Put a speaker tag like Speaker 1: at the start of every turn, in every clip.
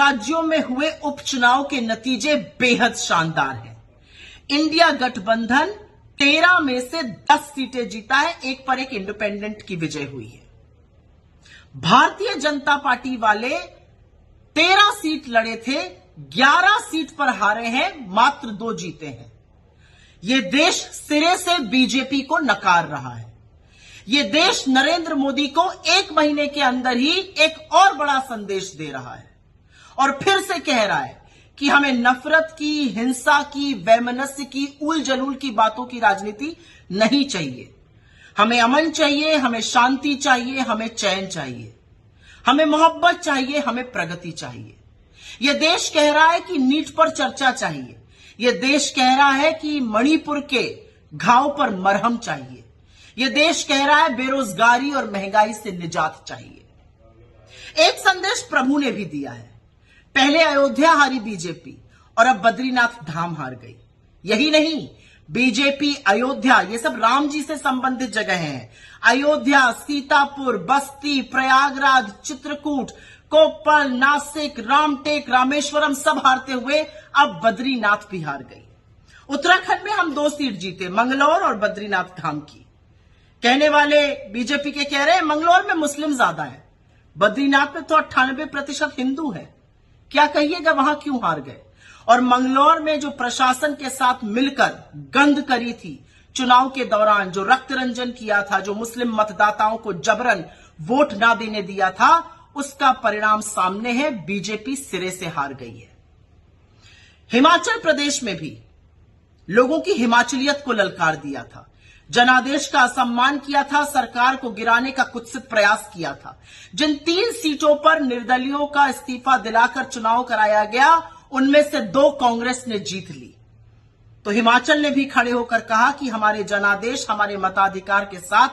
Speaker 1: राज्यों में हुए उपचुनाव के नतीजे बेहद शानदार हैं। इंडिया गठबंधन 13 में से 10 सीटें जीता है, एक पर एक इंडिपेंडेंट की विजय हुई है। भारतीय जनता पार्टी वाले 13 सीट लड़े थे, 11 सीट पर हारे हैं, मात्र 2 जीते हैं। यह देश सिरे से बीजेपी को नकार रहा है। यह देश नरेंद्र मोदी को 1 महीने के अंदर ही एक और बड़ा संदेश दे रहा है और फिर से कह रहा है कि हमें नफरत की, हिंसा की, वैमनस्य की, उल जलूल की बातों की राजनीति नहीं चाहिए। हमें अमन चाहिए, हमें शांति चाहिए, हमें चैन चाहिए, हमें मोहब्बत चाहिए, हमें प्रगति चाहिए। यह देश कह रहा है कि नीट पर चर्चा चाहिए। यह देश कह रहा है कि मणिपुर के घाव पर मरहम चाहिए। यह देश कह रहा है बेरोजगारी और महंगाई से निजात चाहिए। एक संदेश प्रभु ने भी दिया है। पहले अयोध्या हारी बीजेपी और अब बद्रीनाथ धाम हार गई। यही नहीं, बीजेपी अयोध्या, ये सब राम जी से संबंधित जगह हैं। अयोध्या, सीतापुर, बस्ती, प्रयागराज, चित्रकूट, कोप्पल, नासिक, रामटेक, रामेश्वरम सब हारते हुए अब बद्रीनाथ भी हार गई। उत्तराखंड में हम 2 सीट जीते, मंगलौर और बद्रीनाथ धाम की। कहने वाले बीजेपी के कह रहे हैं मंगलौर में मुस्लिम ज्यादा है, बद्रीनाथ में तो 98% हिंदू है। क्या कहिएगा वहां क्यों हार गए? और मंगलौर में जो प्रशासन के साथ मिलकर गंद करी थी चुनाव के दौरान, जो रक्त रंजन किया था, जो मुस्लिम मतदाताओं को जबरन वोट ना देने दिया था, उसका परिणाम सामने है। बीजेपी सिरे से हार गई है। हिमाचल प्रदेश में भी लोगों की हिमाचलियत को ललकार दिया था, जनादेश का असम्मान किया था, सरकार को गिराने का कुत्सित प्रयास किया था। जिन 3 सीटों पर निर्दलियों का इस्तीफा दिलाकर चुनाव कराया गया, उनमें से 2 कांग्रेस ने जीत ली। तो हिमाचल ने भी खड़े होकर कहा कि हमारे जनादेश, हमारे मताधिकार के साथ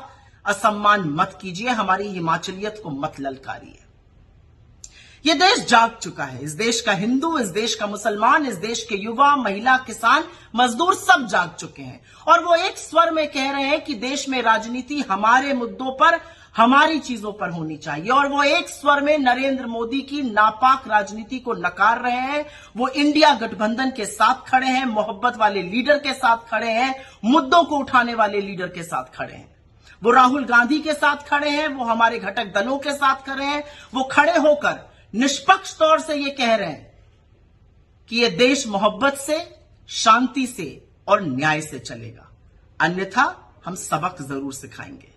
Speaker 1: असम्मान मत कीजिए, हमारी हिमाचलियत को मत ललकारिए। यह देश जाग चुका है। इस देश का हिंदू, इस देश का मुसलमान, इस देश के युवा, महिला, किसान, मजदूर सब जाग चुके हैं और वो एक स्वर में कह रहे हैं कि देश में राजनीति हमारे मुद्दों पर, हमारी चीजों पर होनी चाहिए। और वो एक स्वर में नरेंद्र मोदी की नापाक राजनीति को नकार रहे हैं। वो इंडिया गठबंधन के साथ खड़े हैं, मोहब्बत वाले लीडर के साथ खड़े हैं, मुद्दों को उठाने वाले लीडर के साथ खड़े हैं। वो राहुल गांधी के साथ खड़े हैं, वो हमारे घटक दलों के साथ खड़े हैं। वो खड़े होकर निष्पक्ष तौर से ये कह रहे हैं कि ये देश मोहब्बत से, शांति से और न्याय से चलेगा, अन्यथा हम सबक जरूर सिखाएंगे।